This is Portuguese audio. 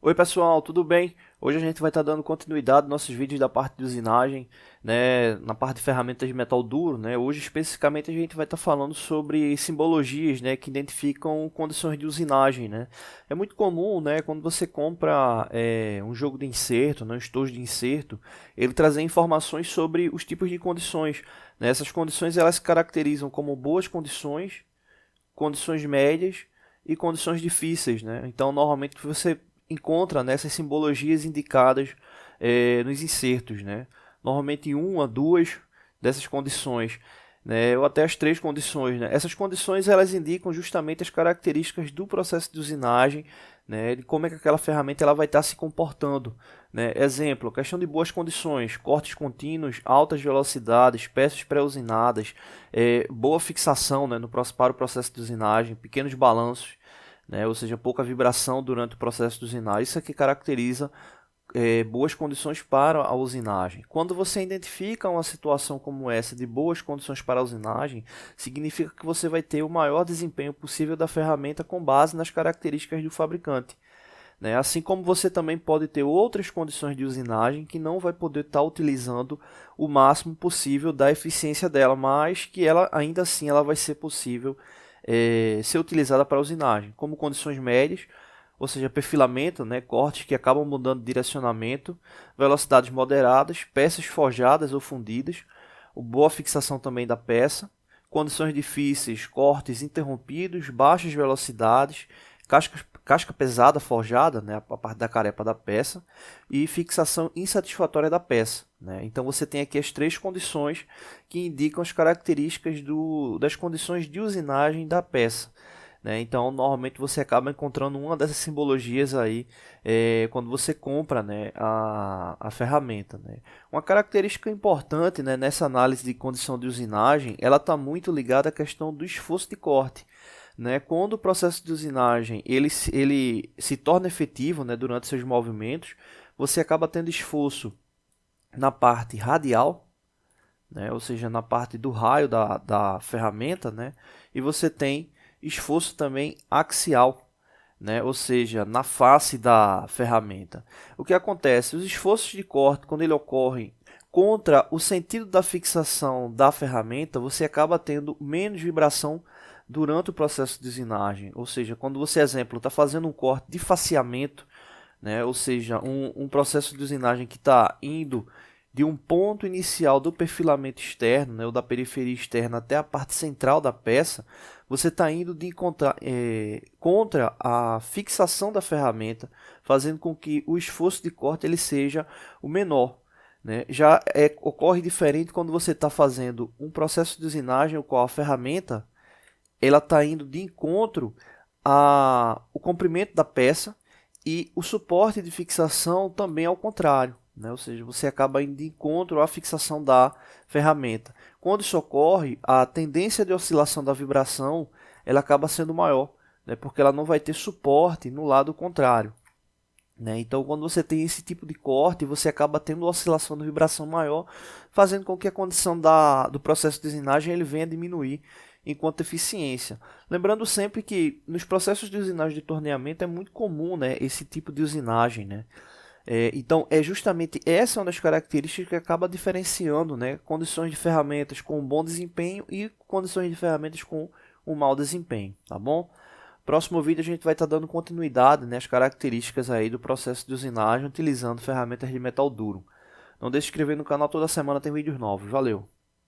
Oi pessoal, tudo bem? Hoje a gente vai estar dando continuidade aos nossos vídeos da parte de usinagem, né, na parte de ferramentas de metal duro, né? Hoje especificamente a gente vai estar falando sobre simbologias, né, que identificam condições de usinagem, né? É muito comum, né, quando você compra um jogo de inserto, né, um estojo de inserto, ele trazer informações sobre os tipos de condições, né? Essas condições elas se caracterizam como boas condições, condições médias e condições difíceis, né? Então, normalmente você encontra nessas simbologias indicadas nos insertos, né? Normalmente uma, duas dessas condições, né? Ou até as três condições, né? Essas condições elas indicam justamente as características do processo de usinagem, né? De como é que aquela ferramenta ela vai estar se comportando, né? Exemplo, questão de boas condições, cortes contínuos, altas velocidades, peças pré-usinadas, boa fixação, né, para o processo de usinagem, pequenos balanços, né, ou seja, pouca vibração durante o processo de usinagem. Isso é que caracteriza boas condições para a usinagem. Quando você identifica uma situação como essa de boas condições para a usinagem, significa que você vai ter o maior desempenho possível da ferramenta com base nas características do fabricante, né? Assim como você também pode ter outras condições de usinagem que não vai poder estar utilizando o máximo possível da eficiência dela, mas que ela ainda assim ela vai ser possível ser utilizada para usinagem, como condições médias, ou seja, perfilamento, né, cortes que acabam mudando de direcionamento, velocidades moderadas, peças forjadas ou fundidas, boa fixação também da peça, condições difíceis, cortes interrompidos, baixas velocidades, casca pesada forjada, né, a parte da carepa da peça, e fixação insatisfatória da peça, né? Então você tem aqui as três condições que indicam as características das condições de usinagem da peça, né? Então normalmente você acaba encontrando uma dessas simbologias aí quando você compra, né, a ferramenta, né? Uma característica importante, né, nessa análise de condição de usinagem, ela está muito ligada à questão do esforço de corte, né? Quando o processo de usinagem ele se torna efetivo, né, durante seus movimentos, você acaba tendo esforço na parte radial, né, ou seja, na parte do raio da ferramenta, né, e você tem esforço também axial, né, ou seja, na face da ferramenta. O que acontece? Os esforços de corte, quando ele ocorre contra o sentido da fixação da ferramenta, você acaba tendo menos vibração durante o processo de usinagem. Ou seja, quando você, exemplo, está fazendo um corte de faceamento, né, ou seja, um processo de usinagem que está indo de um ponto inicial do perfilamento externo, né, ou da periferia externa até a parte central da peça, você está indo contra a fixação da ferramenta, fazendo com que o esforço de corte ele seja o menor, né? Já ocorre diferente quando você está fazendo um processo de usinagem, o qual a ferramenta ela está indo de encontro ao comprimento da peça e o suporte de fixação também ao contrário, né? Ou seja, você acaba indo de encontro à fixação da ferramenta. Quando isso ocorre, a tendência de oscilação da vibração ela acaba sendo maior, né? Porque ela não vai ter suporte no lado contrário, né? Então, quando você tem esse tipo de corte, você acaba tendo uma oscilação de vibração maior, fazendo com que a condição do processo de usinagem ele venha a diminuir enquanto eficiência. Lembrando sempre que nos processos de usinagem de torneamento é muito comum, né, esse tipo de usinagem, né? Então, é justamente essa uma das características que acaba diferenciando, né, condições de ferramentas com um bom desempenho e condições de ferramentas com um mau desempenho, tá bom? Próximo vídeo a gente vai estar dando continuidade, né, às características aí do processo de usinagem utilizando ferramentas de metal duro. Não deixe de se inscrever no canal, toda semana tem vídeos novos. Valeu!